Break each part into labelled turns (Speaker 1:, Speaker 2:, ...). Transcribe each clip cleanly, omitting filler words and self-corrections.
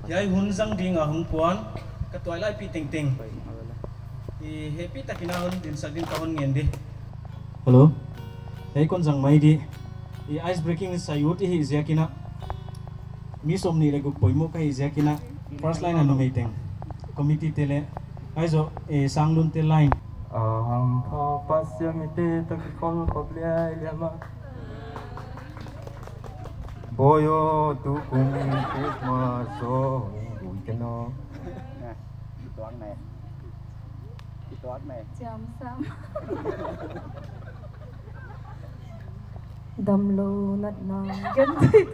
Speaker 1: yai hun zang ding a hung puan ka toy lai pi ting ting i happy takina hun din sak din ka hun ngen di hello hey kon zang mai di i ice breaking sayut hi ziakina mi somni le gu poimo ka hi ziakina first line anu meeting committee tele aizo e sanglun te line
Speaker 2: ang pasyam ite takikol koblya ilyama boyo tukung kisma so keno
Speaker 3: toán này
Speaker 4: chăm sam đầm lù nát nang gen thịt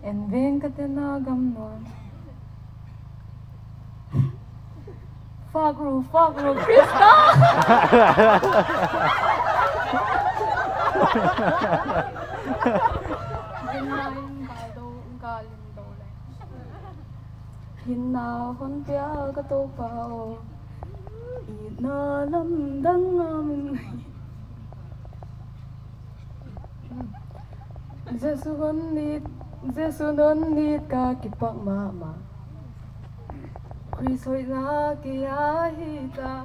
Speaker 4: en ven katena gam non Fagru Krista Hinna hon pia ka to pao ina lam dang am Jesu non nit ka kipak mama Krisoi na kia hita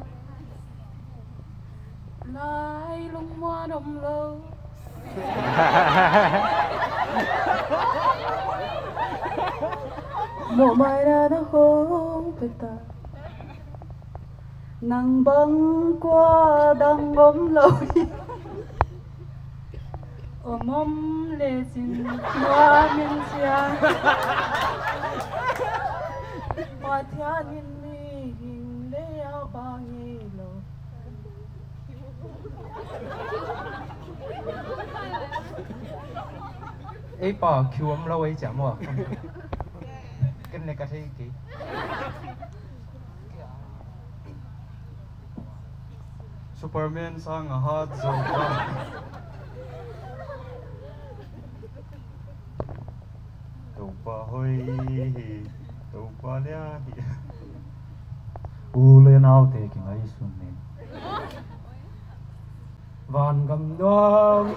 Speaker 4: Lai lung mua đồng lâu Một mai đã hôn peta Nắng băng qua đang ôm lâu ôm lệ xin hoa miên xia hoa thiên hin mi hình lệ áo ba nghi lâu
Speaker 2: ấy bỏ kêu âm lâu ấy chả mua cái này cái gì kì
Speaker 1: Superman sang a hot zone
Speaker 2: tàu pa hoi tàu pa lia u lên ao te ki ngai sun ne van gam doang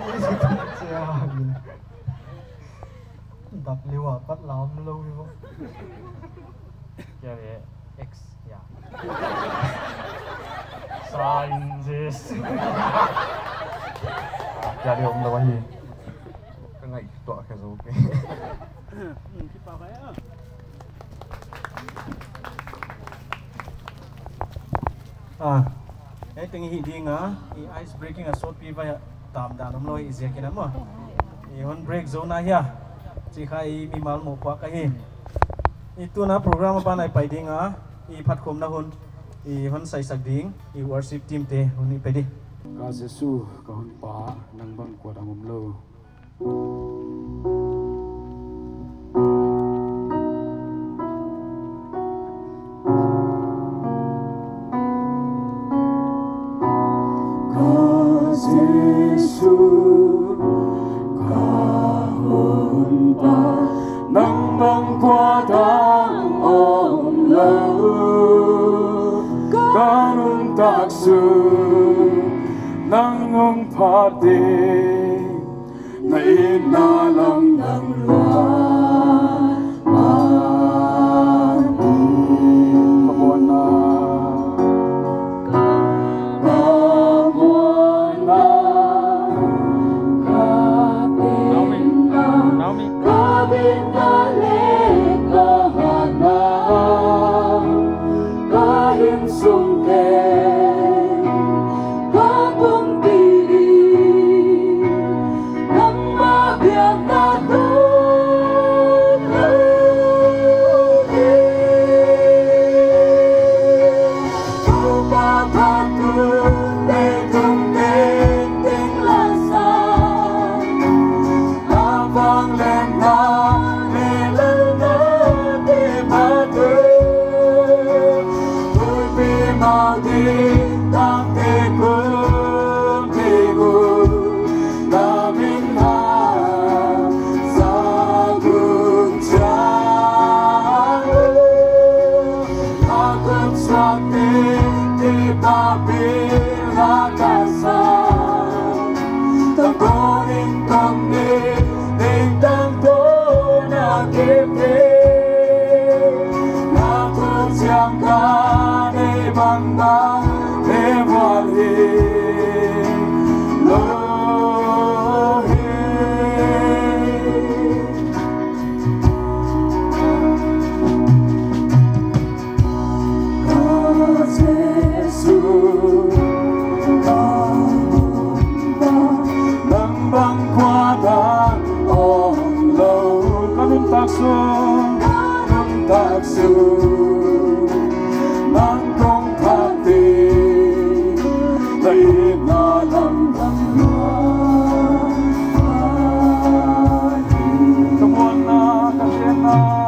Speaker 2: cha đập liu à bắt làm lâu đi không cái này x ya sciences jadi om lawan ni kan ngai tua ke zo ke
Speaker 1: cái tình hình đi ngã ice breaking a short pi vai tam da nom loi izia kina mo i on break zone a hia chi khai mi mal mo kwa ka hi i tu na program pa nai pai ding a i phat khom na hun i hon sai sak ding i worship team te hun i pe di
Speaker 5: ka Jesu ka hun pa nang bang ko da mom lo Jesu kahun pa nang bang qua tháng ôm lâu kanun taksu nang ong pati na inalam ng luwan Hãy subscribe cho kênh Ghiền Mì Gõ để không bỏ lỡ sung nung tak su nang kong thati lấy na lam lam come on na kasena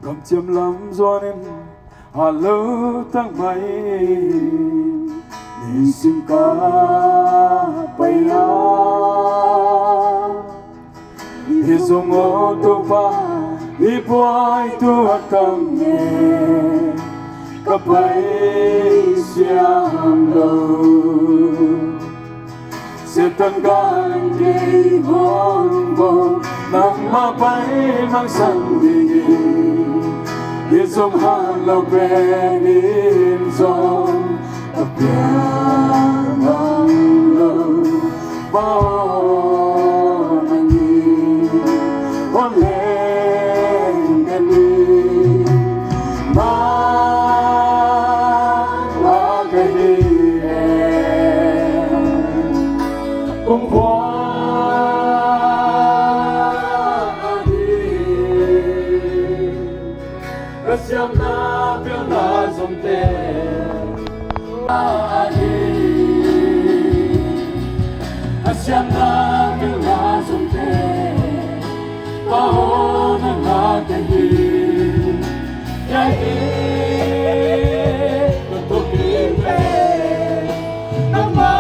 Speaker 5: cầm chiêm lắm do nên hà lỡ tăng mây đi xin ca bay la đi dùng ô tô ba đi boy tu cam nhẹ cặp bay xiang lâu sẽ tân gan đi vong vong nang ma bay mang sang đi đi sông hàng lâu bên in sông tập piang ngang lâu bao nang đi con lên gần đi ma la cái đi cùng qua siam na piang na som te siam na piang na som te pa ho na te hi ya hi to ki pe na ma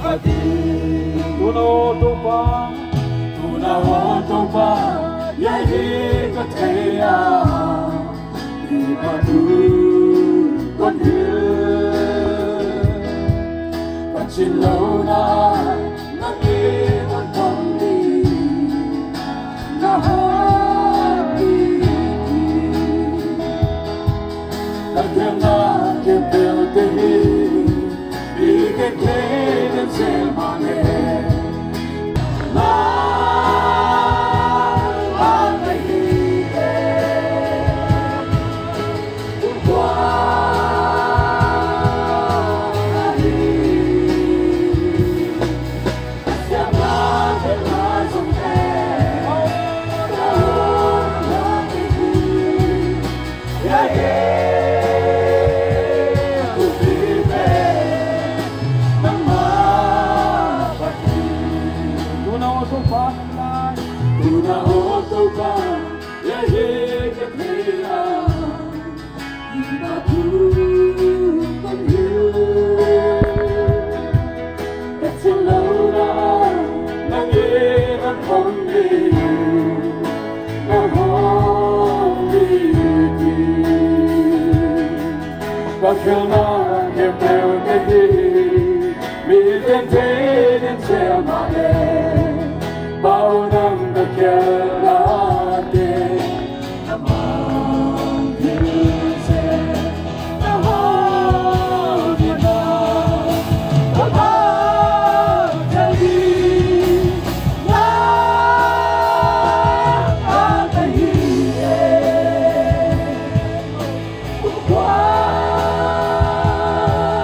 Speaker 5: pa ti tu no to pa ya hi ka te ya Padu con hiền con chín lâu na na đi con không đi na hát đi na tiếng na tiếng bèo tê đi cái thế đến sẽ mà nghe na na oto ka yahe ka kaya ibatu paghiu katsalona nangiran hombi na hombi ki bakil na kemel nehi mi den den semane bao năm đã kêu đến among you say the whole dinner about the day la the year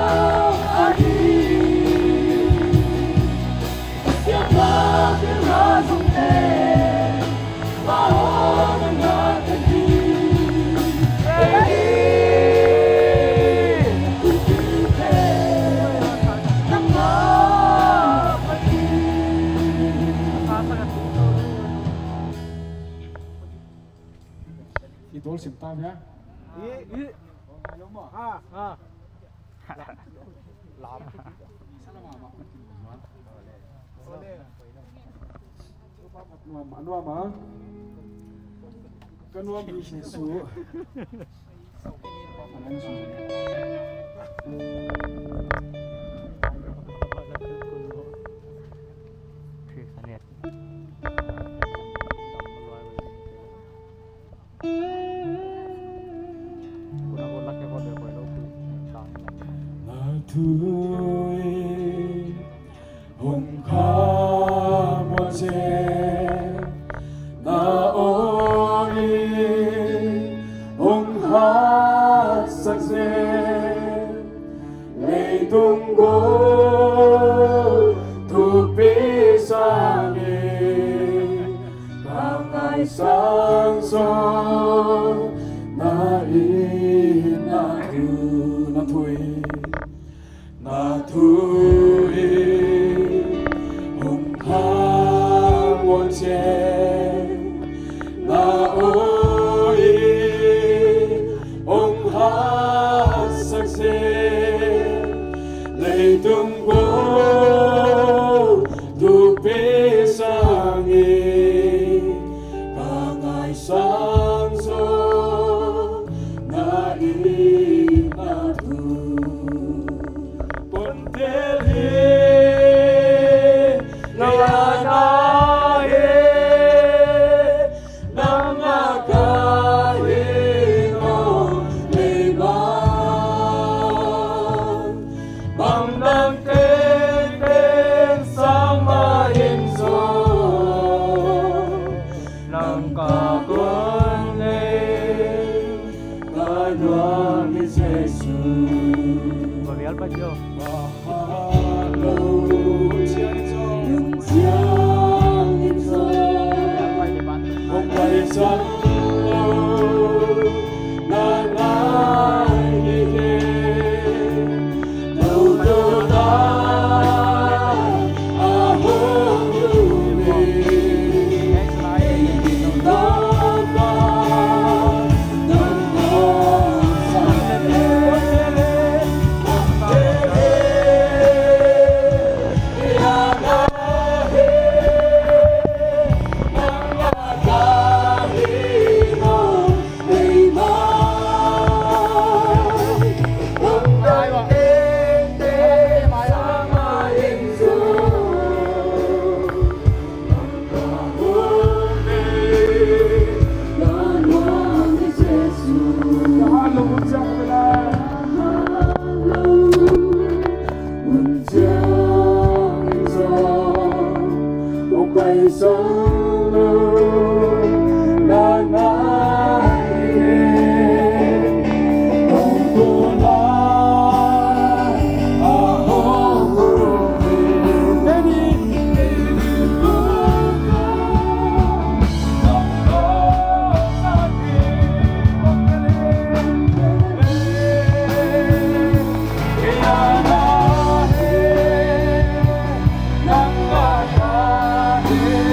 Speaker 5: wow adi Idol simpan ya. Anu ama? Kanwa bisnes su. Anan su. Tui hùng kha một chế na oi hùng ha sắc dê ngày tung gô thuộc bi sang cả ngày sáng sớm na in na thui na thui hùng khang muôn che na ôi hùng hát sắc xe lệ tung bố thuộc bế sang cả ngày sáng gió na in na thui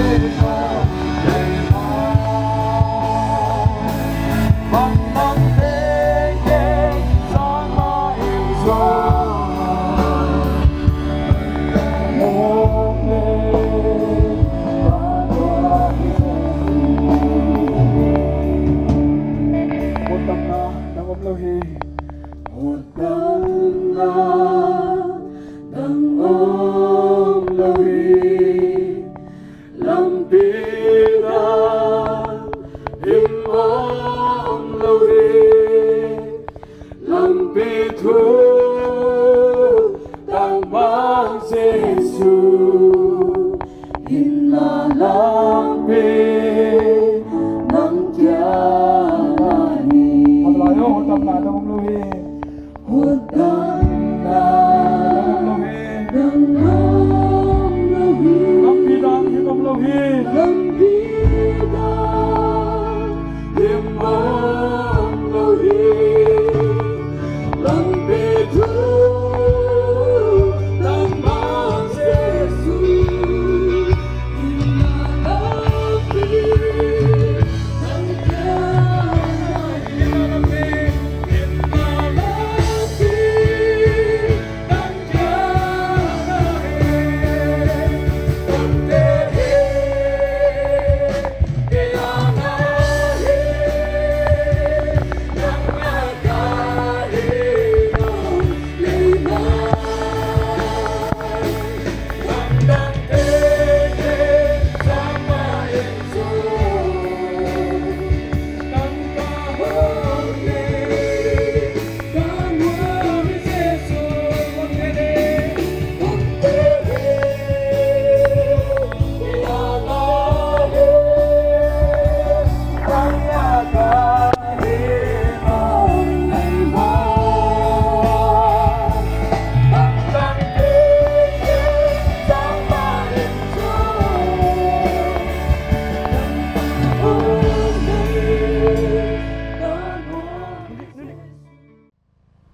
Speaker 5: Hey Lampi Lampida Im Om Louhi Lampi Thu Tang Mang Giêsu Inna Lampi Nang Kiani Atlayo Hutam Na Om Louhi Hutam Na Om Louhi Lampida Im Om Louhi Lampida Im Om Louhi Lampi Thu Tang Mang Giêsu Inna Lampi Nang Kiani Inna Lampi Nang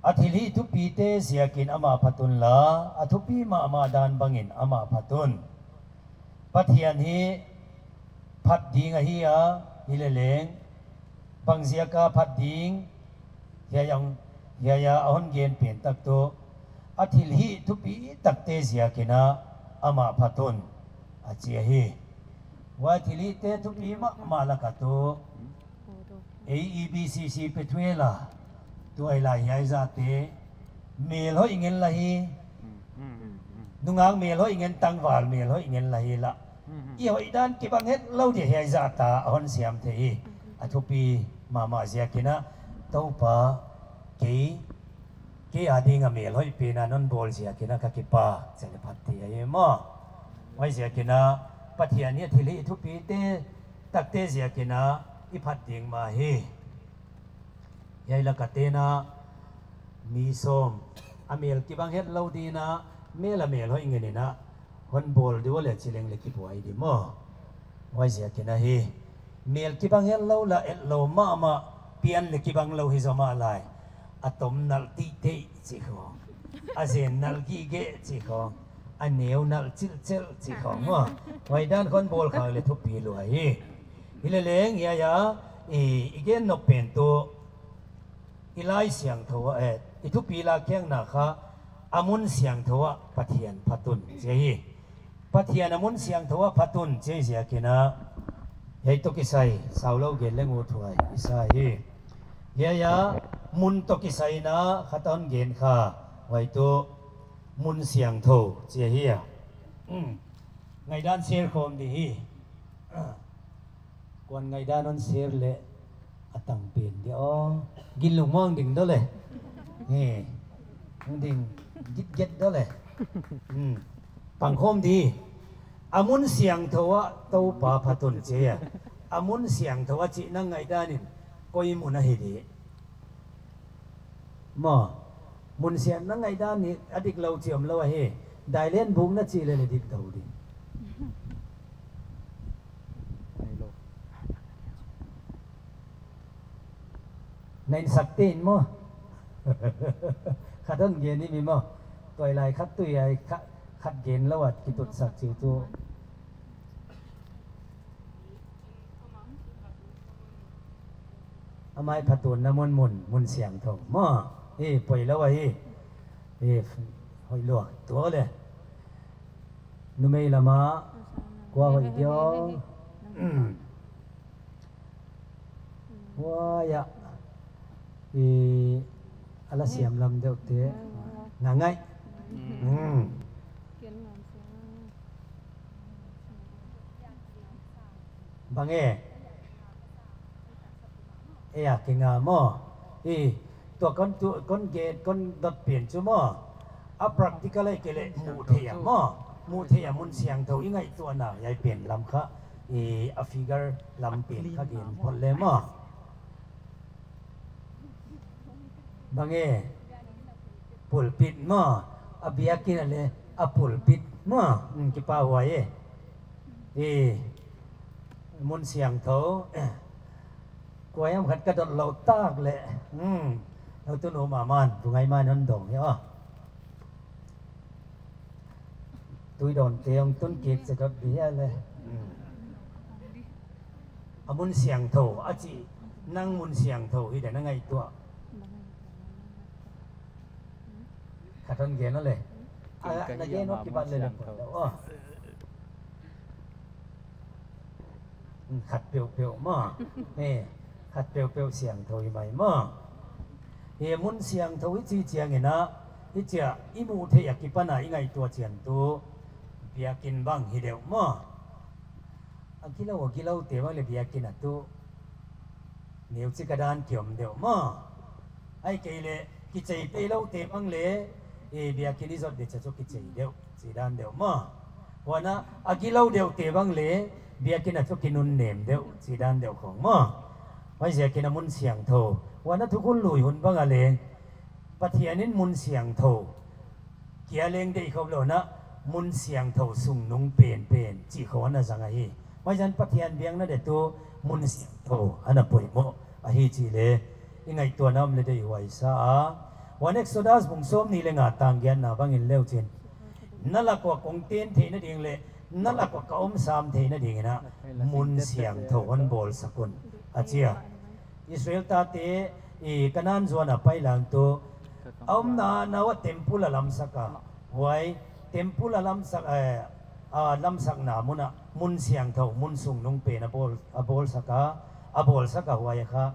Speaker 6: Athili tupi te siakin ama patun la atupi ma ama dan bangin ama patun pathian hi phat ding a hi a hileleng bangzia ka phat ding ya ahon gen pen tak to athil hi tupi tak te siakina ama patun achia hi wa thili te tupi ma la ka to AEBCC petwela tu ai lai ai za te mel ho ingen la hi nungang mel ho ingen tangwal mel ho ingen la hi la i hoi dan ki bang het lo de ai za ta hon siam the hi athupi mama zia kina to pa ke adinga mel hoi pe na non bol zia kina ka ki pa chele phatti ai ma wai zia kina pathian ni thili thupi te takte zia kina i phat ding ma hi yai la katena mi som amel ki bang het lo di na mela mel ho ingeni na hon bol di wala chileng le ki buai di mo wai sia kena hi mel ki bang het lo la et lo ma pian le ki bang lo hi zama lai atom nal ti te chi kho azen nal ki ge chi kho aneu nal chil chi kho mo wai dan kon bol kha le thu pi lo hi hileleng ya igen no pen to ilai siang thowa itu pila kyang na kha amun siang thowa pathian phatun jehi pathian amun siang thowa phatun je sia kina hei to kisai saulo ge lengu thuai isai ya mun to kisai na khaton gen kha wai to mun siang tho jehi ya ngai dan ser khom di hi kon ngai dan on ser le atang pen di o gin lung mong ding đó le nè ding get đó le bằng khom đi amun siang thawa to pa phatun che amun siang thawa chi na ngai da ni koi mun a hi di ma mun siang na ngai da ni adik lo chiam lo he dai len bung na chi le dik tau di nên sạch tin mo khát hơn gen đi mi mo tuổi lại khát tuổi ai khát gen lâu à cái tụt sạch chịu tu amai phatun na mun siang thong mo poi lâu à hồi luộc tua le nu mei lama qua hồi dio wa ya ala siam lam deuh te ngangai bange ya kinga mo tua con gate con dot biển chú mo a practical ai kele mu thea mo mu thea mun siang tho ingai tua na yai biển lam kha a figure lam biển kha gen phol le mo bange pulpit mo a biakin ale a pulpit mo ki pa wae mun siang tho quay em khát cái đợt lẩu tác lệ, nó tôi nấu mà man, tụi ngày mai nó đổ nhá, tôi đòn tiền tuân kiệt sẽ đợt bía lệ, muốn xiang thầu, chị năng muốn xiang thầu thì để nó ngay tua, khát hơn ghé nó lệ, nó ghé nó cái bạn lệ được đâu, khát biểu mà, nè. Hạt bèo xiang thôi mày mà, he muốn xiang thôi chỉ chiang nghe na, ít chia imu thếyak kipan na ingai tua chiang tu, biakin bang hideu mà, akilau te bang le biakin atu, nếu chỉ cái đàn kiom deu mà, ai kể le kicai pe lau te bang le, biakin đi rồi để cho kicai deu, chỉ đàn deu mà, wana akilau deu te bang le, biakin atu kinun nem deu, chỉ đàn deu khong mà. Bây giờ cái mun xiang thầu, và nó thu hút lùi hôn băng aleng, bắt hiện nên mun xiang thầu, kia lên đây không lo na mun xiang thầu sung nung pen chỉ khó na rằng ai, bây giờ bắt hiện biếng nó để tu mun xiang thầu, anh bồi mo, ai chỉ le, ngay tuần năm lên đây hoài sa, và Exodus bung som ni le ngã tang gian na băng in leo trên, nó là quả công tiền thế nó điên le, nó là quả kaum sam thế nó điên na, mun xiang thầu anh bol sakun. Achia Israel ta te kanan zona pai lang to na nawa temple lam saka wai temple lam sak lam sak na muna mun siang tho mun sung nung pe na bol saka wai kha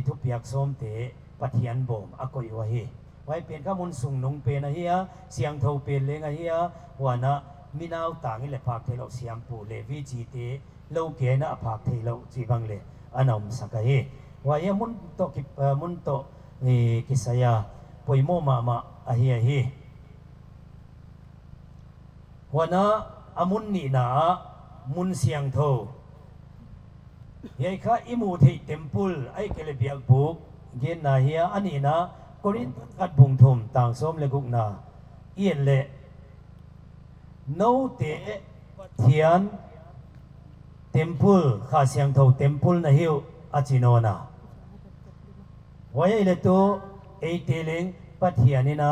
Speaker 6: thu piak som te pathian bom akoi wa hi wai pen ka mun sung nung pe na hiya siang tho pe le nga hiya wana minau tang le phak thelo siam pu le vi chi te lo ke na phak thelo chi bang le anom sakai waya mun to kisaya poimo mama ahi wana amun ni na mun siang tho yai kha imu thei temple ai kele biak buk gen na hiya ani na korin kat bung thum tang som le guk na ien le no te thian temple kha siang tho temple na hiu achinona waya ile to ei teleng pathianina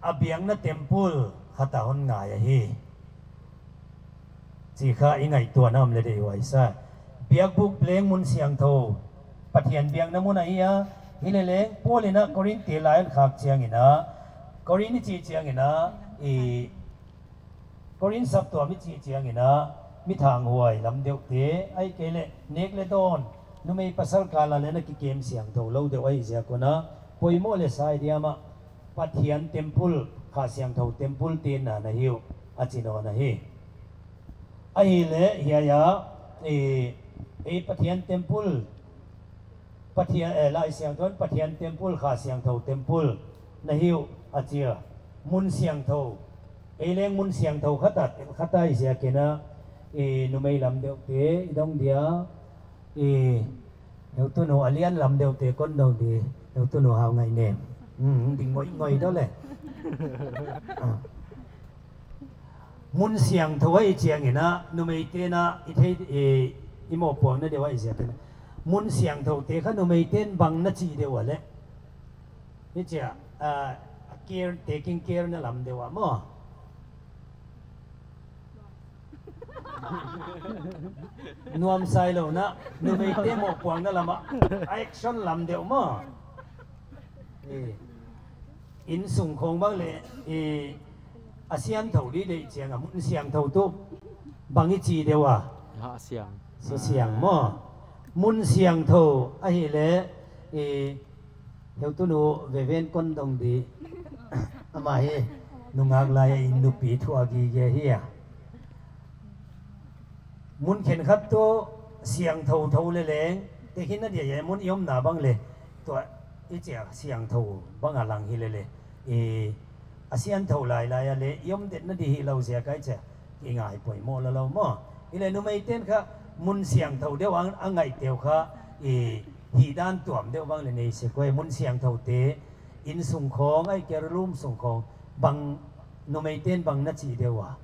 Speaker 6: abiang na temple khata hon nga ya hi chi kha ingai to nam le dei wai sa biak buk pleng mun siang tho pathian biang na mun ai ya hilele polina korin te lai khak chiang ina korin chi chiang ina korin sap to mi chi chiang ina mi thang huai lam deuh te ai kele nek le don numei pasal kala le na ki kem siang tho lo de ai ja ko na poimo le sai dia ma pathian temple kha siang tho temple te na na hiu achino na hi ai le ya pathian temple pathian lai siang thon pathian temple kha siang tho temple na hiu achia mun siang tho leng mun siang tho khata ai ja ke na numei lam deuh te dong dia nếu tôi nấu alian làm đều te con đầu thì nếu tôi nấu hào ngày nè thì ngồi đó lệ mun siang thâu ấy chiang vậy na numei te na ithei imo pong na dewa isya te mun siang thâu te kha numei ten bang na chi dewa le ni chia care taking care na lam dewa mo nuam sai lo na numei te mo pong na lama action lam deu mo in sung khong bang le ASEAN thâu đi để chiang mun siang thâu tu bang i chi dewa siang mo mun siang thâu a hi le theo tu nu về ven con đồng đi ama hi nungak lai in nu pi thu agi ge hi mun khen khat to siang thâu thâu le leng te hin na dia mun yom na bang le to i chia siang thâu bang alang hi le le asian thâu lai lai le yom det na di hi lo sia kai che ki ngai poi mo la lo mo i le nu mai ten kha mun siang thâu de wang angai teu kha hi dan tuam de wang le nei se koi mun siang thâu te in sung khong ai ker lum sung khong bang nu mai ten bang na chi de wa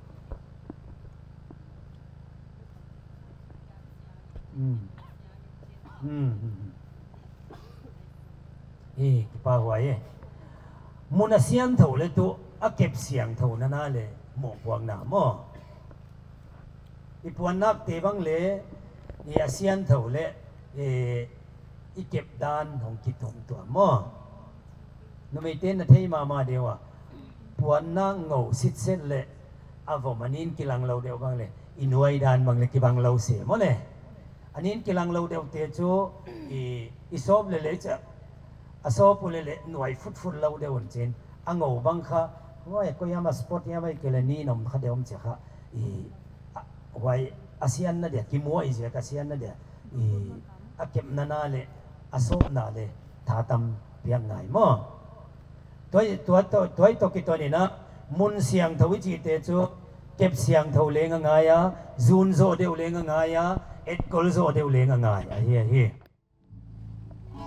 Speaker 6: pa hoài mun asian thâu le tu a kep siang thâu na na le mo puang na mo ipuan nak te bang le ni asian thâu le i kep dan hong ki thong tu mo no me ten na thei ma dewa puan na ngau sit set le avomanin kilang lo deu bang le inuai dan bang le ki bang lo se mo le anin kilang lo deu te chu i sob le le cha asop le le nuai fut lo de on chen angau bang kha wai ko yama sport ya bai kele ni nom kha deom che kha wai asian na de ki mo i je ka asian na de akem na na le asop na le tha tam piang ngai mo toi to ki to ni na mun siang thawi chi te chu kep siang tho le nga ya zun zo de le nga ya et kol zo de le nga ya hi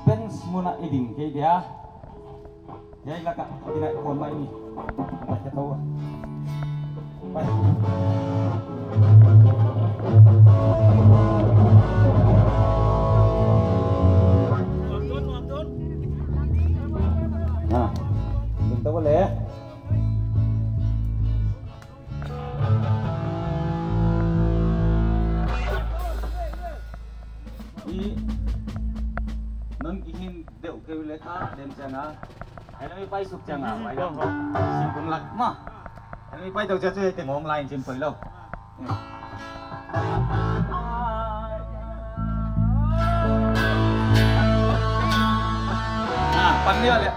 Speaker 3: Pens muna iding kay dia. Yai laka tina kon ba ini. Kita tahu. Baik. Nah, kita boleh. Nâng kihin đeo kêu lệ ta đem chăng à, hay là bay sụp chăng à, vậy đâu, xin cũng lạnh mà, hay là bay đầu chơi thì ngon lại trên phơi lâu, pan dia lệ.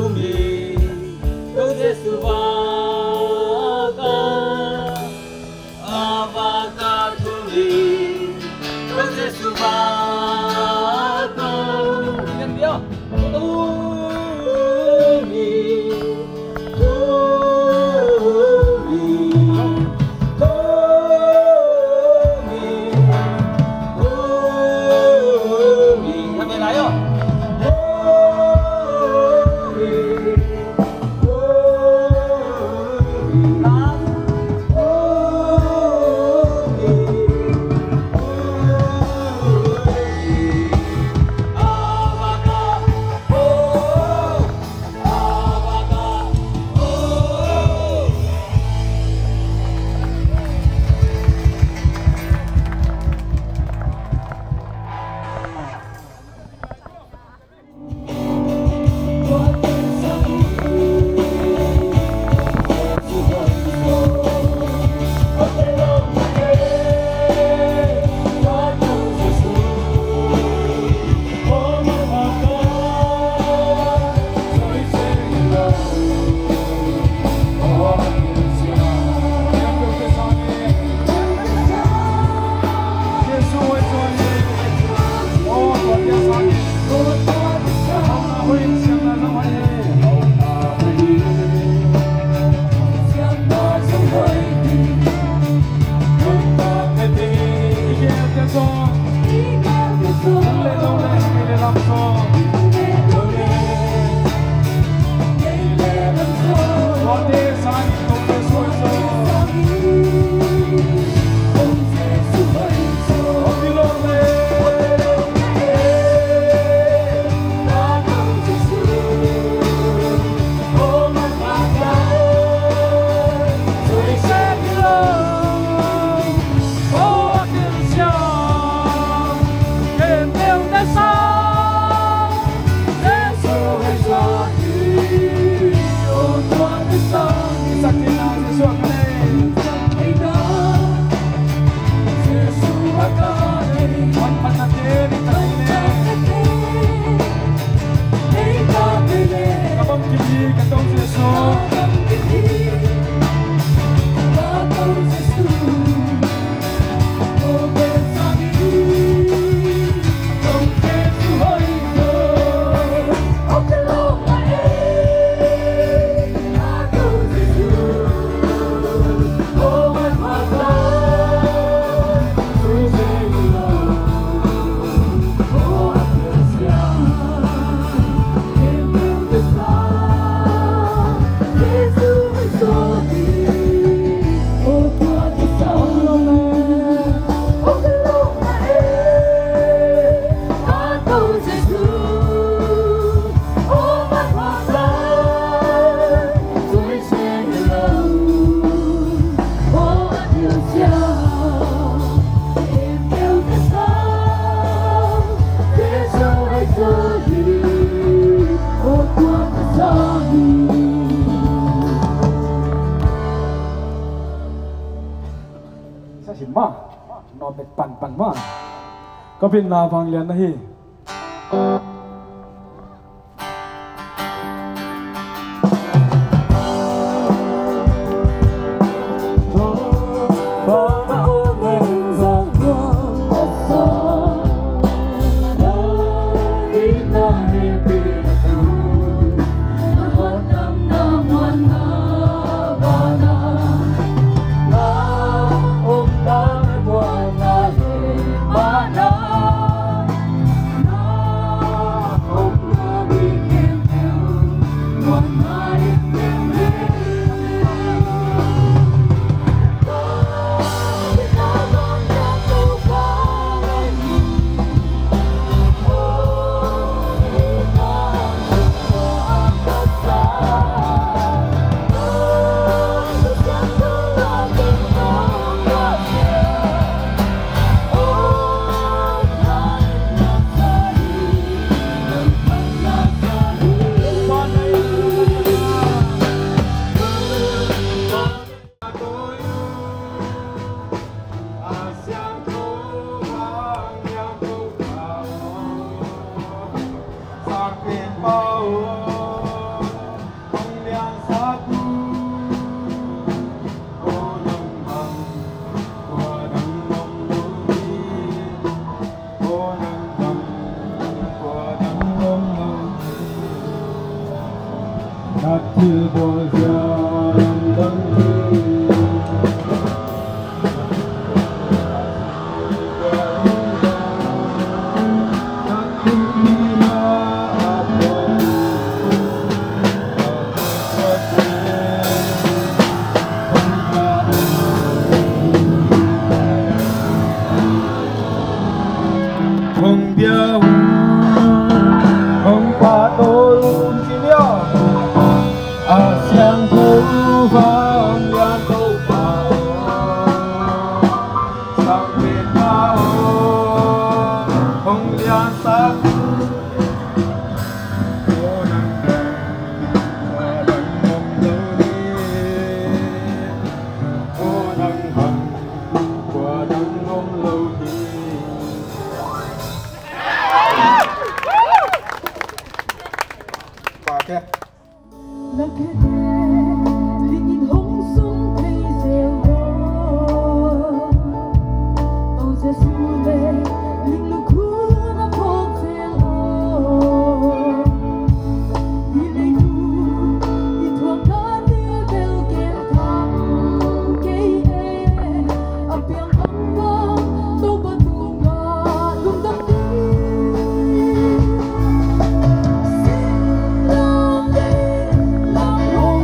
Speaker 3: tumi Doze subaka Avaka tumi Doze subaka Ingat dia Tumi
Speaker 5: có bên là vàng liền đây
Speaker 7: Hãy subscribe cho kênh Ghiền Mì Gõ để không bỏ lỡ
Speaker 5: Katil bojan tangki Hong biao hong pa tolong kinyo asyang tufang yang tau pao sampai tao hong lian sak
Speaker 4: Hãy subscribe cho kênh Ghiền Mì Gõ để không bỏ lỡ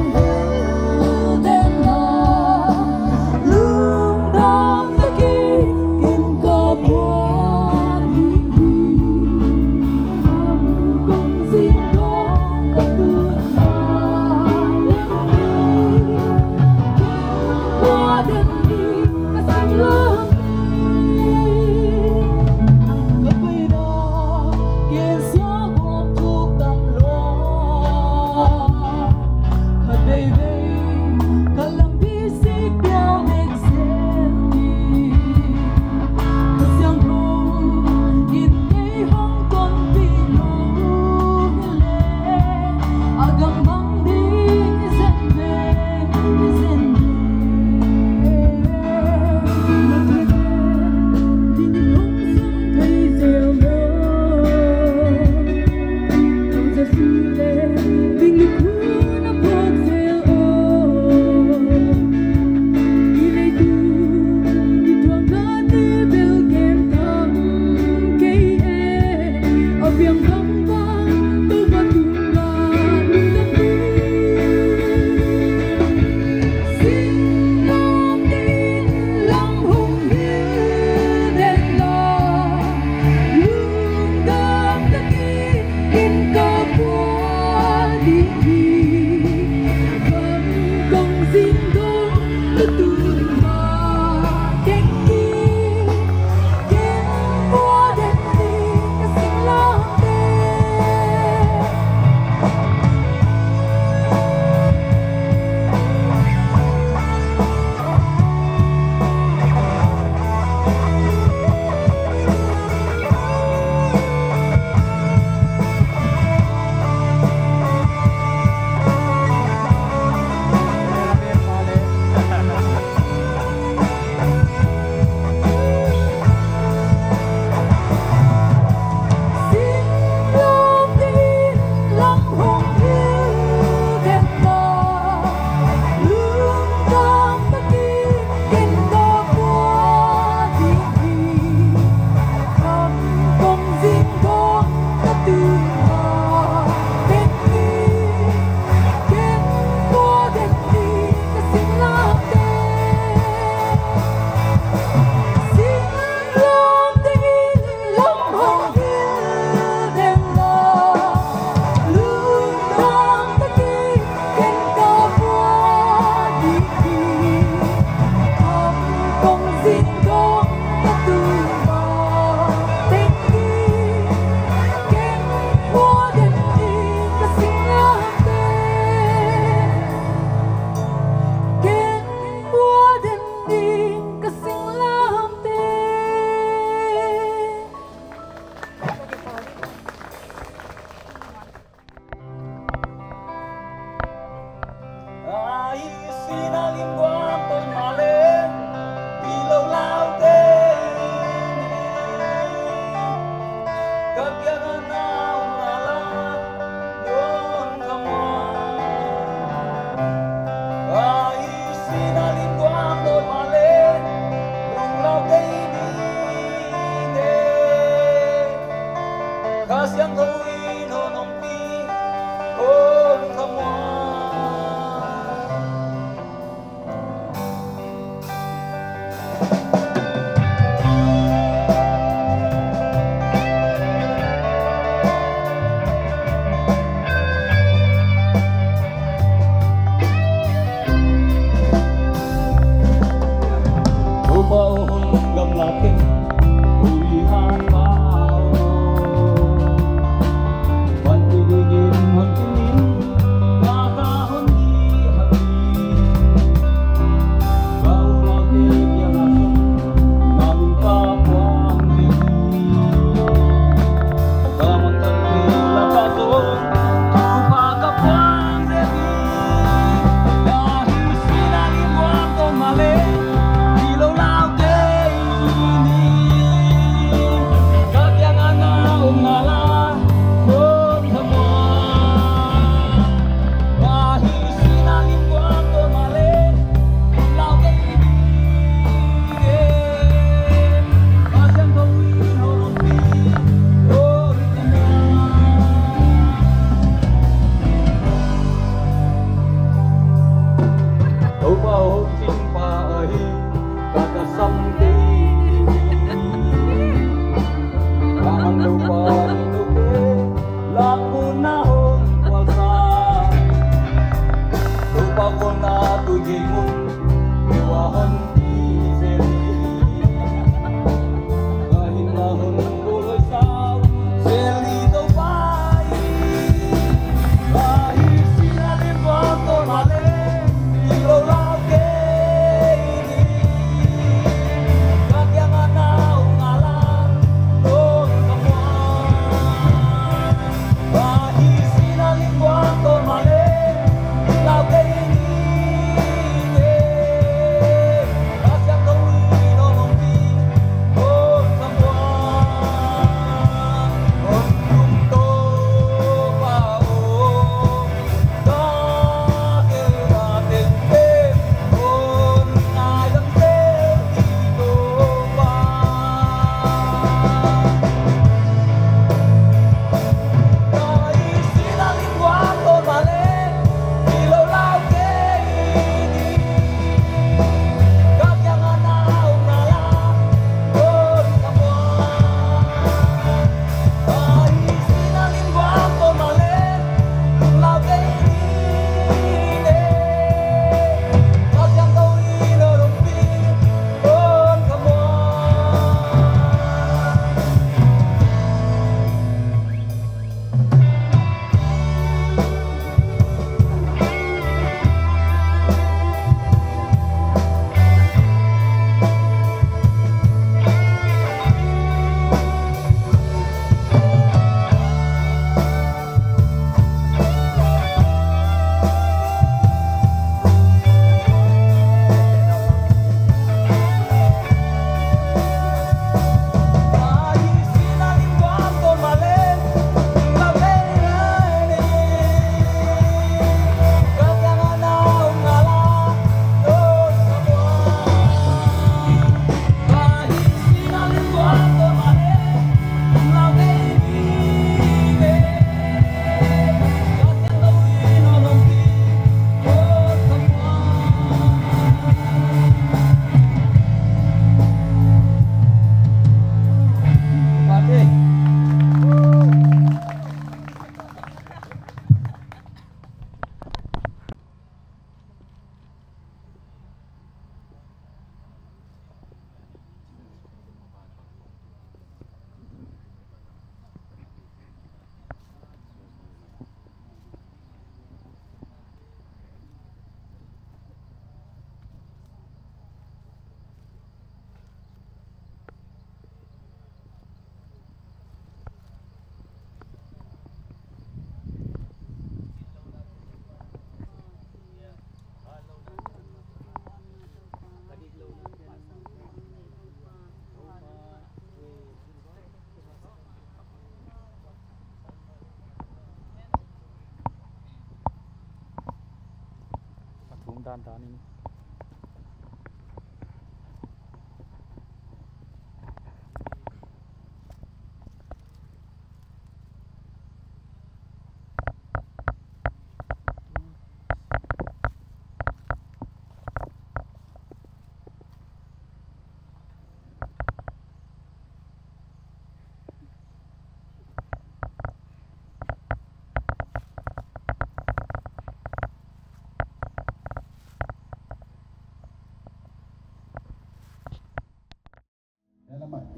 Speaker 2: dan ini.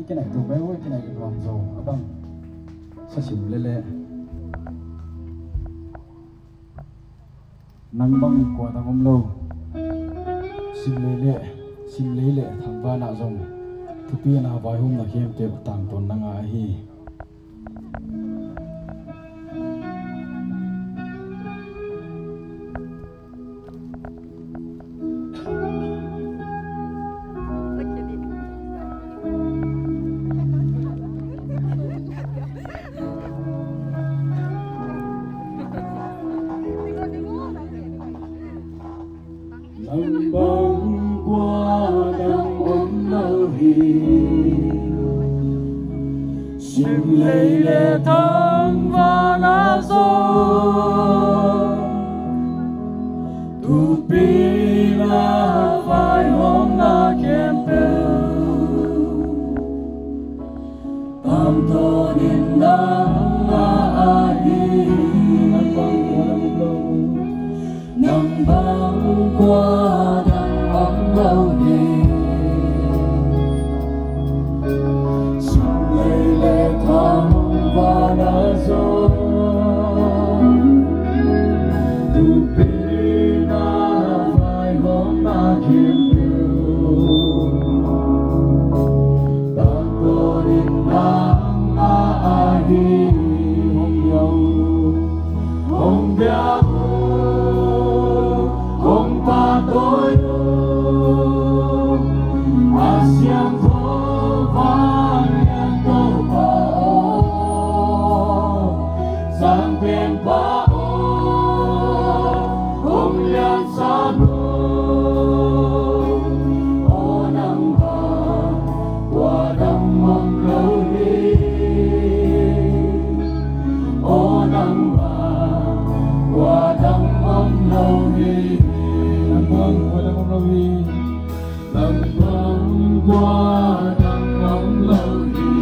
Speaker 1: Cái này tụi béo cái này làm rồi abang sa sim lele nang bang kwa tang om lo sim lele thang ba na zong thu pi na vai hum na khem te tang ton na nga hi
Speaker 5: Nang băng qua đang ôm lâu hi xin lấy lệ thang và na gió tu pi là vai hôm na kem bêu tam to đến nang a hi nang băng qua đang lâu nang băng qua đang ấm lâu đi xin lấy lệ thang và na gió tu pi na vai hôm na kem bêu tam to đến nang a hi hong biao hong pa tôi asiang ko vang yang ko pa sang pen pa hong liang sa nang ba qua đam mong lâu đi nang ba qua đam mong lâu đi nang qua đam mong lâu đi nang qua đam mong lâu đi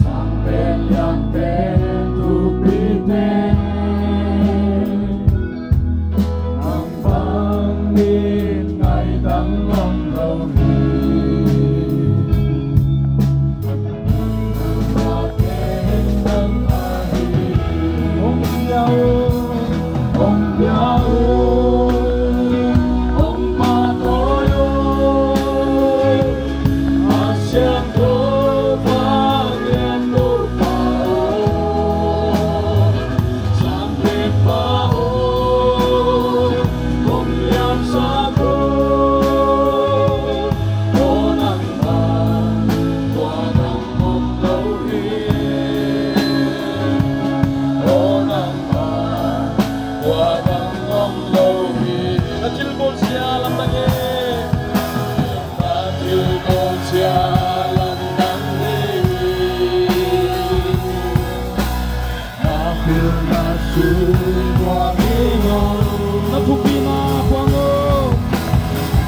Speaker 5: sang bên yang bên tu pi bên nang vang bên ngày đam mong lâu đi nang bên nang ai hong biao hong pa tôi asiang ko vang yang ko pa sang pen pa hong liang sa nang ba qua đam mong lâu đi nang ba qua đam mong lâu đi na chilbol sia lam tangi na chilbol sia lam tangi na pil na su qua mingo na pupina quango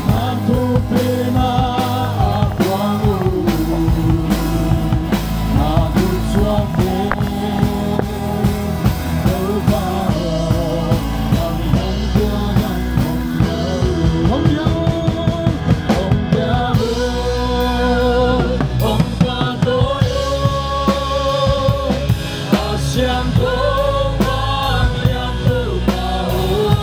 Speaker 5: na pupina quango na tu suave Hãy subscribe cho kênh Ghiền Mì Gõ để không bỏ lỡ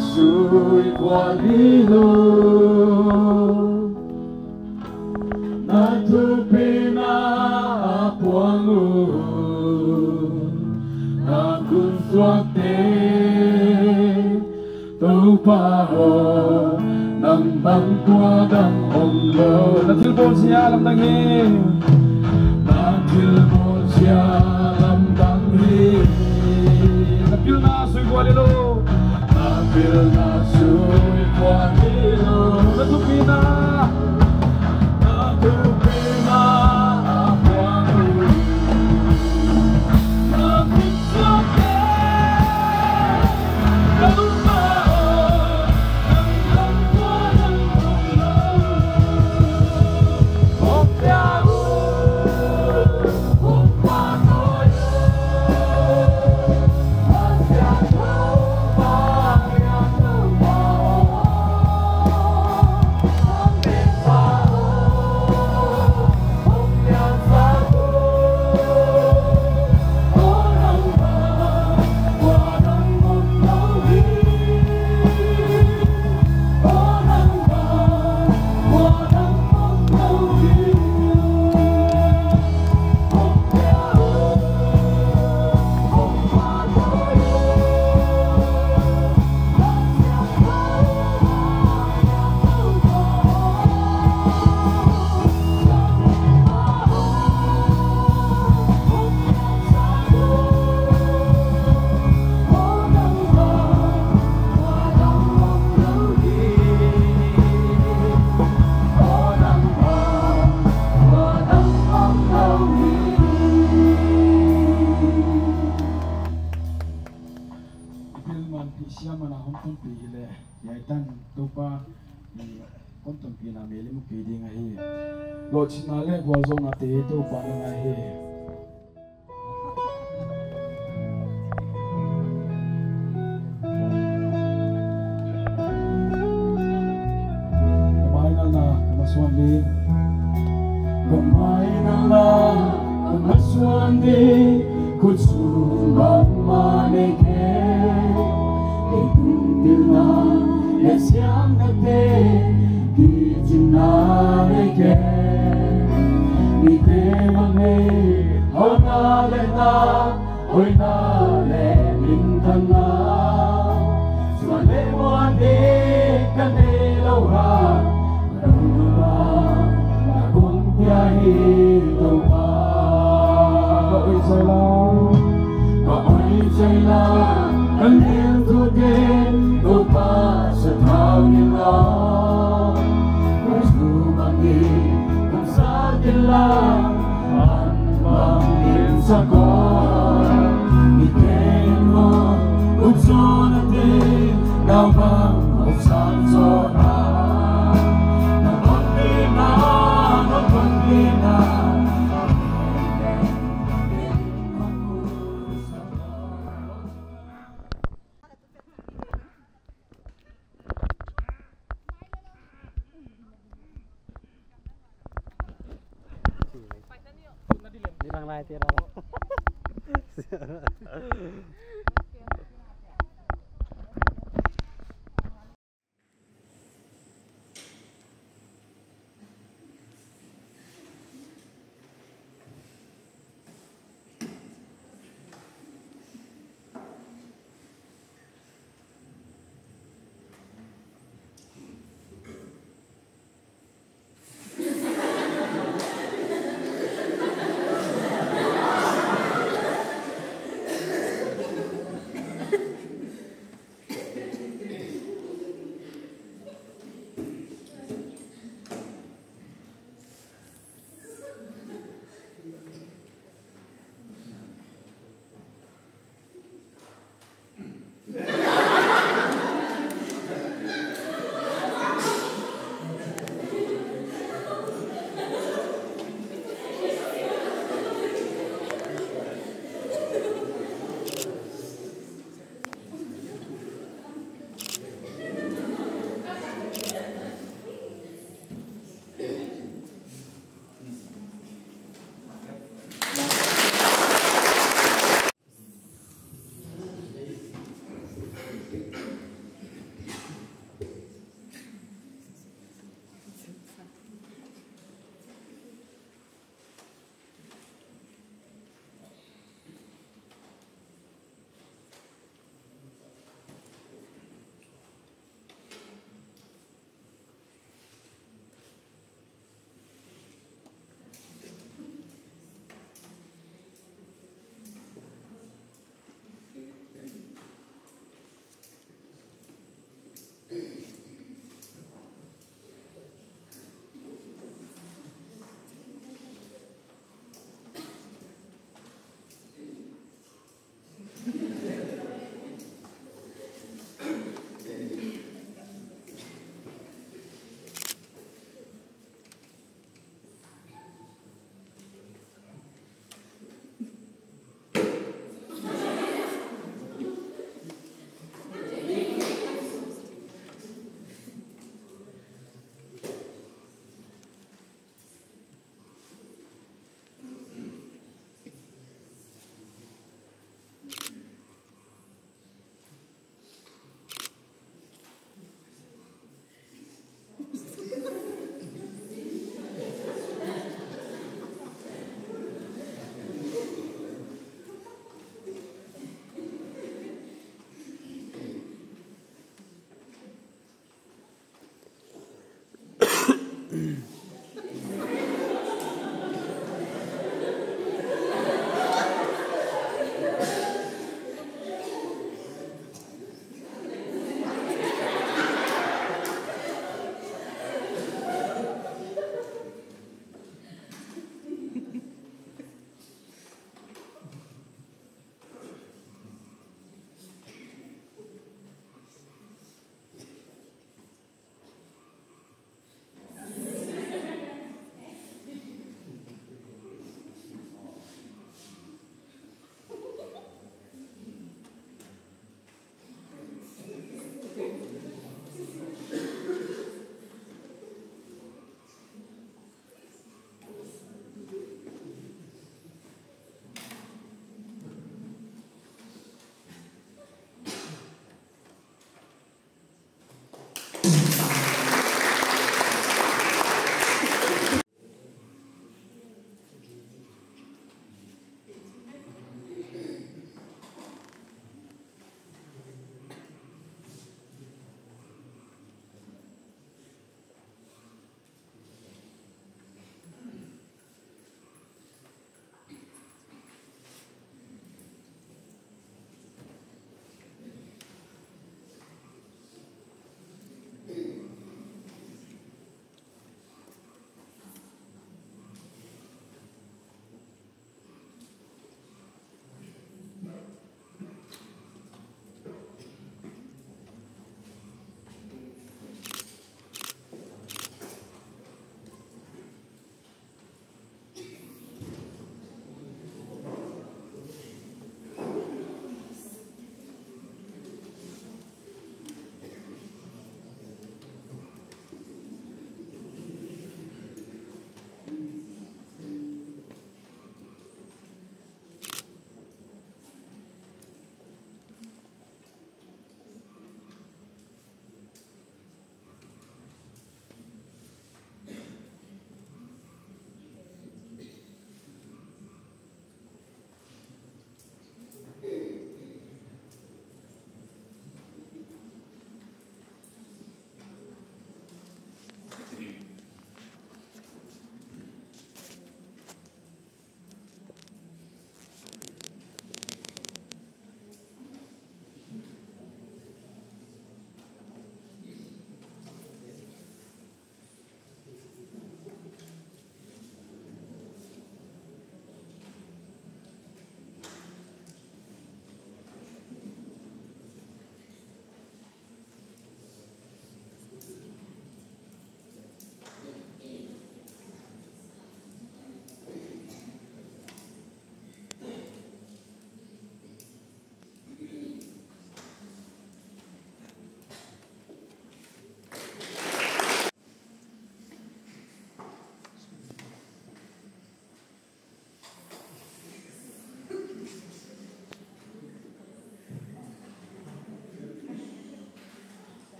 Speaker 5: suy qua đi luôn na tu pina apuangu na kun suate tu pao nang bang qua dang ong lo na tilbon siya lam tangi na tilbon siya lam tangi na pil na suy qua đi luôn Pil na suy qua hilo na tupina apuangu na kutsake na lumao ng langwa ng ulo Opiao Opiao lo china le kwa zo na te to pa na he kamay na kamaswan di kamay na kamaswan di kutsubang manike ikuntil na lesyang na te di jinarike Ite mange hoi na le na hoi na le mintan na Sua le mo ande kane lau ha Marunura na kuntia hi tau pa Kaoi say la Kan hil tu ke tu pa sa thao niên lo Su mangi Lang an bang in sa ko iten mo utso na te now bang utsan so na kontina
Speaker 2: Di lang lahat tira ko.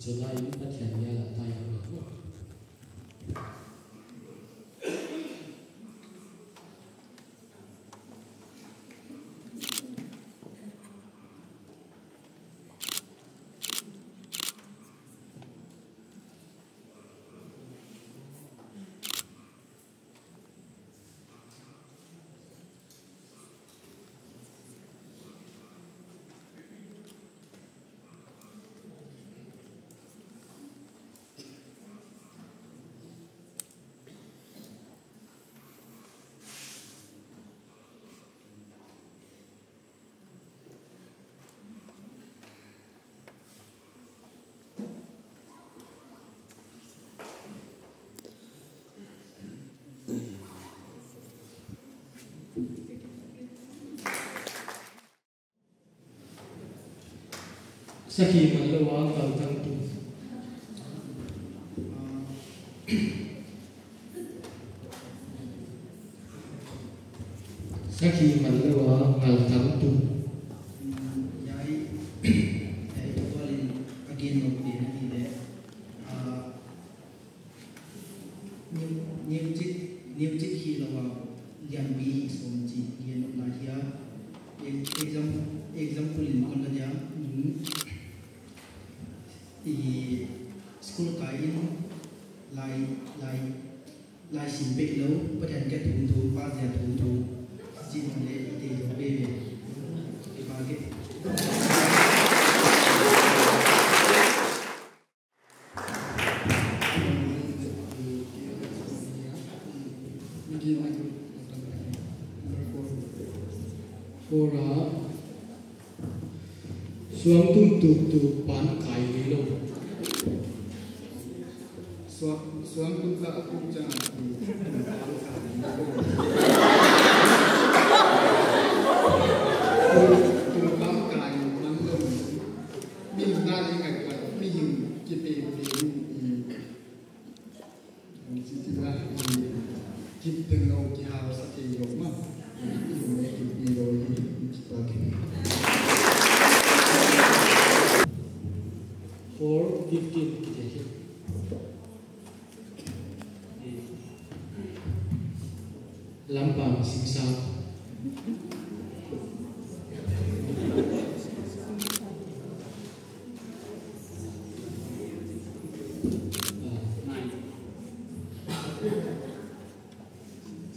Speaker 7: July pathian ya la tai ho. Sakhi malawa kal tang tu Sakhi malawa kal tang tu
Speaker 8: Yai tualin again of the ile new chit hi lawa lian bi som chi yen na hia example in kon la school kain lai xin bệ lâu bắt đầu cái thủ ba giờ thủ chỉ là lệ để đồ bê về để ba cái
Speaker 7: Ora suang tum tu pan kai ni lo
Speaker 9: Suang pun tak aku jangan tungkang kai manlum min nari ngai kai min kipe pe ni sitilah kip tengau ki hau sate yo ma ni ki biro ni kita ke
Speaker 7: 4:15 kita hit lampang siksa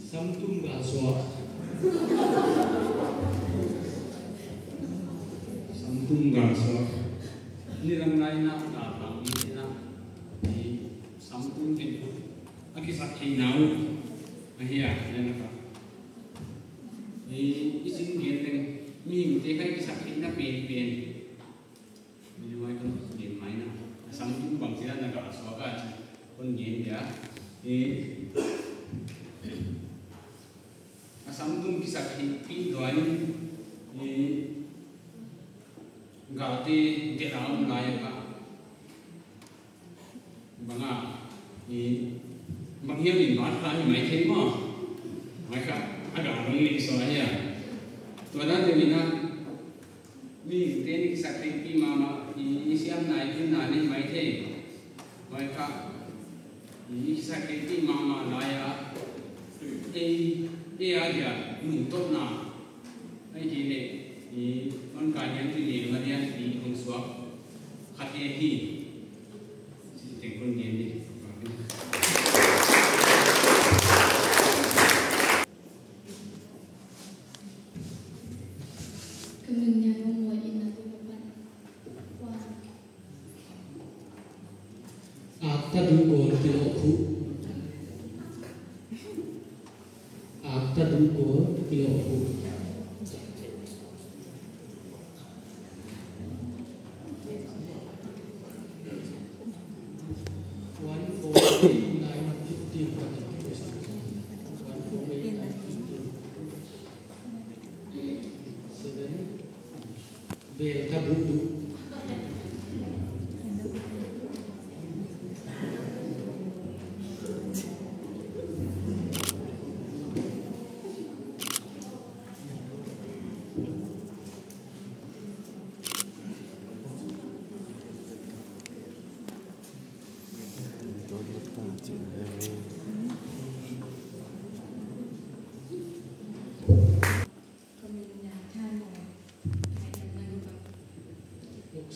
Speaker 7: samtum gaswa
Speaker 10: ni ramai na datang ni na di sampun itu lagi sakit nau ahia dan apa ni isin genteng ming tekai sakit na pen ni wai kan gen mai na sampun bang sila na ka aswaga pun gen dia sampun kisah pi doain ni gati gerang layak ka banga ni banghiam in bat ka ni mai thei mo mai ka aga bang ni so ya to na de na mi te ni sakri pi mama ni siam nai kin na ni mai thei mai ka ni sakri pi mama laya a dia nu to na ai ji ne ni con cái nhân thì nhiều mà đen thì không xuống khát đen thì thành con nghiền đi
Speaker 4: Kemudian memulai inatu beban.
Speaker 7: Ata dukor kiloku Ata dukor kiloku Bel tabudu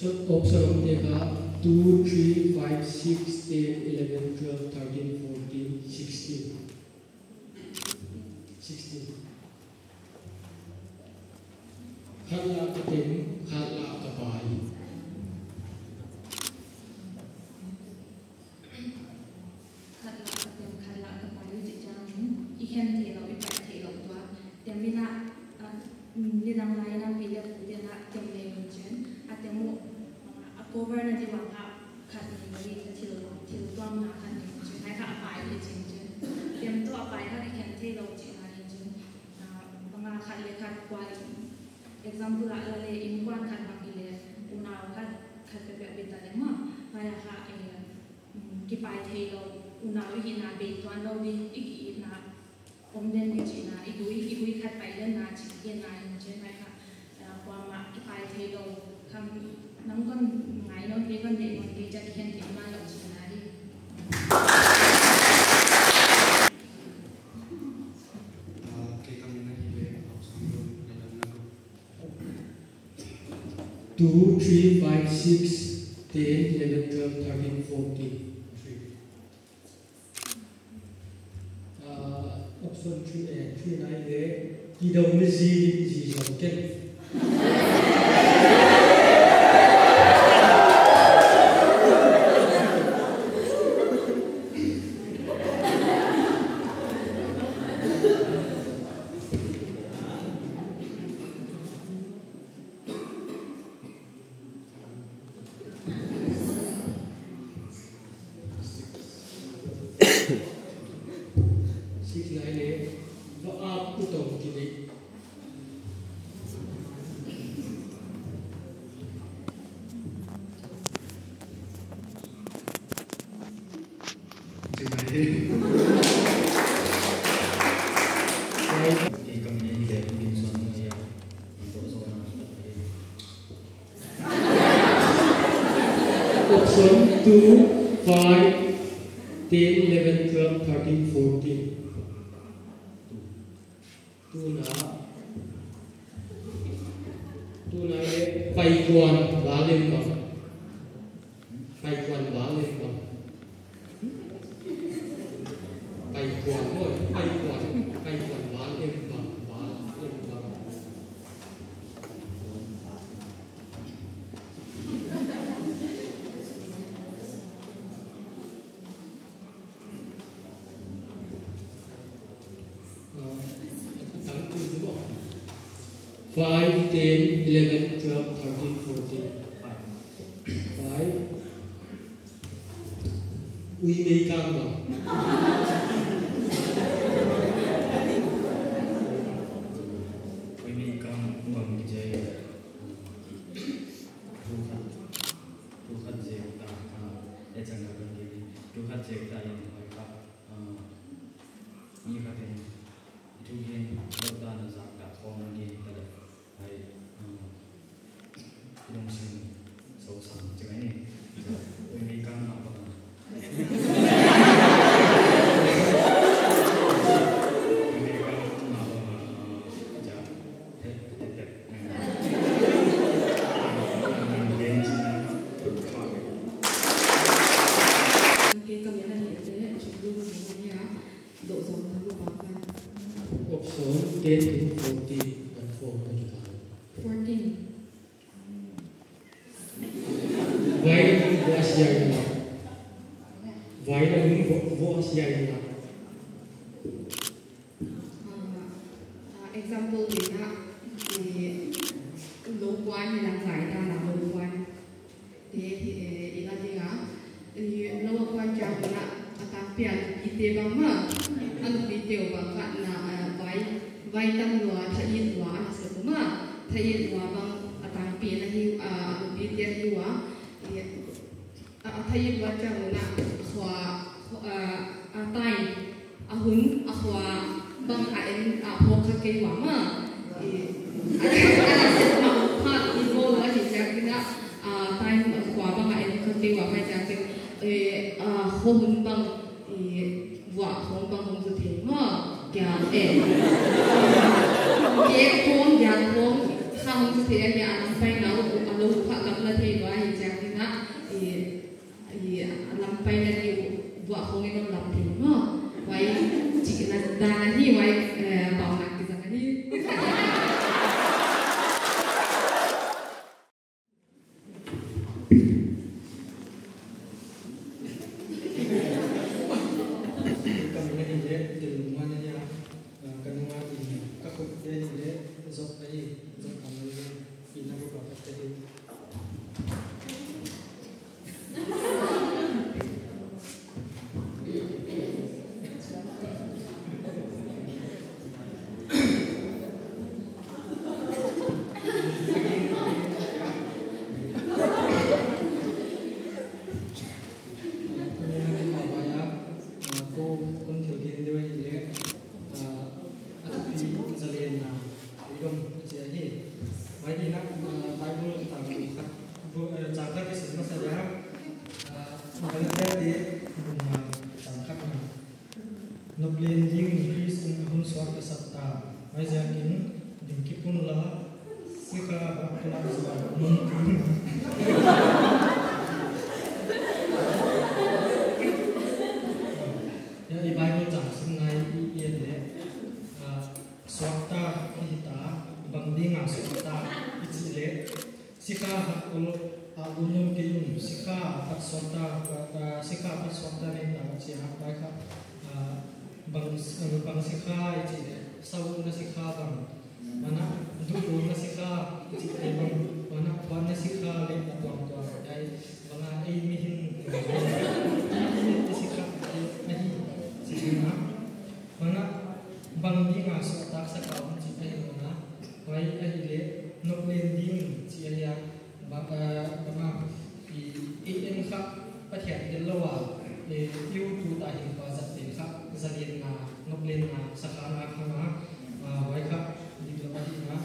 Speaker 7: option deka 2, 3, 5, 6, 10, 11, 12, 13, 14, 16. 16. Khala katem, khala kapai.
Speaker 4: Khala katem, khala kapai je jang ikan thelo ipai thelo tua. Temina lidang lain ang pilih dia nak temle menjen. Atemu cover na di wang ha kat ni bagi til tuam na kan ni menjen. Hai ka apai je jenjen. Tem tu apai ha ikan thelo je na jenjen. Banga kat le kat kuali. Example la le imkuan kan makile unaw kan bebe beta le ma kaya ka kipai thelo unaw hina be tuan lo di iki na omden di china igui khat pai le na chi ye na in chen mai ka kwa ma kipai thelo kam nang kon ngai no ke kon de mon ke ja khen ke ma lo china ri
Speaker 7: 2, 3, 5, 6, 10, 11, 12, 13, 14. Option 3 này để đi đâu mới gì sống kết. Option 2, 5, 10, 11, 12, 13, 14. 2 là bay quan vá lên bằng bay quan vá lên bằng bay quan thôi bay quan vá lên bằng Five, 10, 11, 12, 13, 14. 5. Uy may kama.
Speaker 11: Uy may kama bang jay. Tuhan jekta. Ejang nagan diri. Tuhan jekta yang mereka. Ini katanya. Itu yang berdan zakat orang lagi pada. Yang sini, susah. Cuma ini, ini kan apa?
Speaker 7: Option 10 to 14 and 14. Vậy là gì vậy? Vậy là những vô gì vậy?
Speaker 12: Example thì lô quan như là giải ra là lô quan thì là gì ạ? Thì lô quan chẳng là tapi ite bang ma anu video bang kan na vai tam lua thain lua ana se kuma thain lua bang tapi na hi anu video hi wa thain lua chẳng na khwa tai ahun akhwa bang aen ho kha ke wa ma ana se ma ha ibo la hi jakina tai khwa bang aen kha ke wa mai jakin hôn bằng vợ hôn bằng hôn sự thiện mà nhà em hôn nhà hôn không sự thiện nhà anh phải nấu ăn lâu phát gặp là thì vậy dana hi wai bảo nak ki zang hi
Speaker 8: kami ni je di rumah ni ya kanunga ini kakuk dia ni je zok ai zok kami ini beberapa tadi bang sikha ichi sau na sikha bang mana du na sikha ichi bang mana wan na sikha le na tuang tuang dai banga ai mi hin sikha ai sikha mana bang di nga so tak sa ka un chi ai mana wai ai le nok len ding chi ai ya ba banga i em kha pathian del lawa e yu tu ta hin pa zat te kha zalin na nok len na sakha na khanga wai kha di la pa di na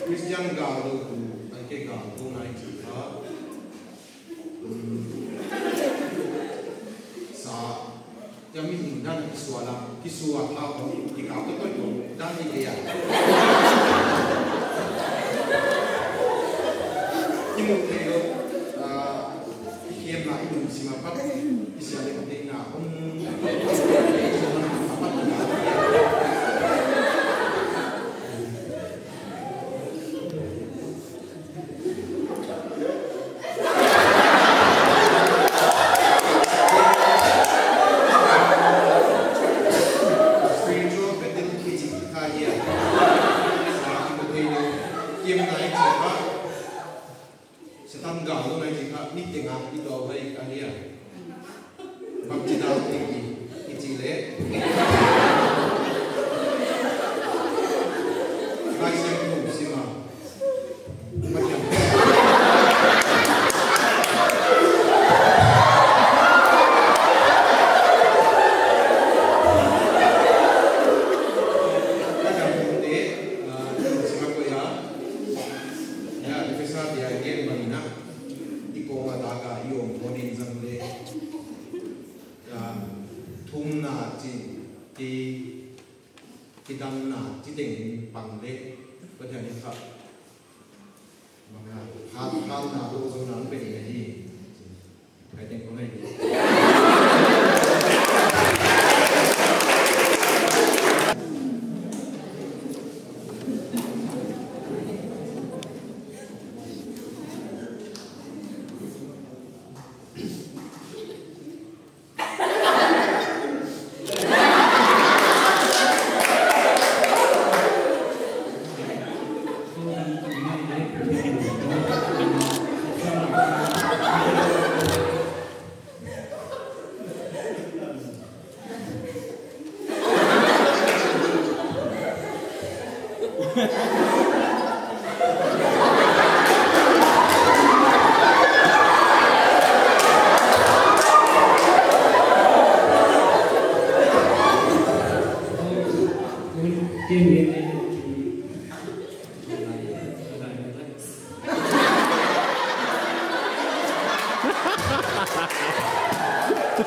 Speaker 9: Christian galo ku ke galo nai chika sa yami hindan kisua thao ki ka to to dan ni ya imu teo kiem na imu sima pat isiale patik na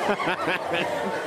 Speaker 5: Ha ha ha ha.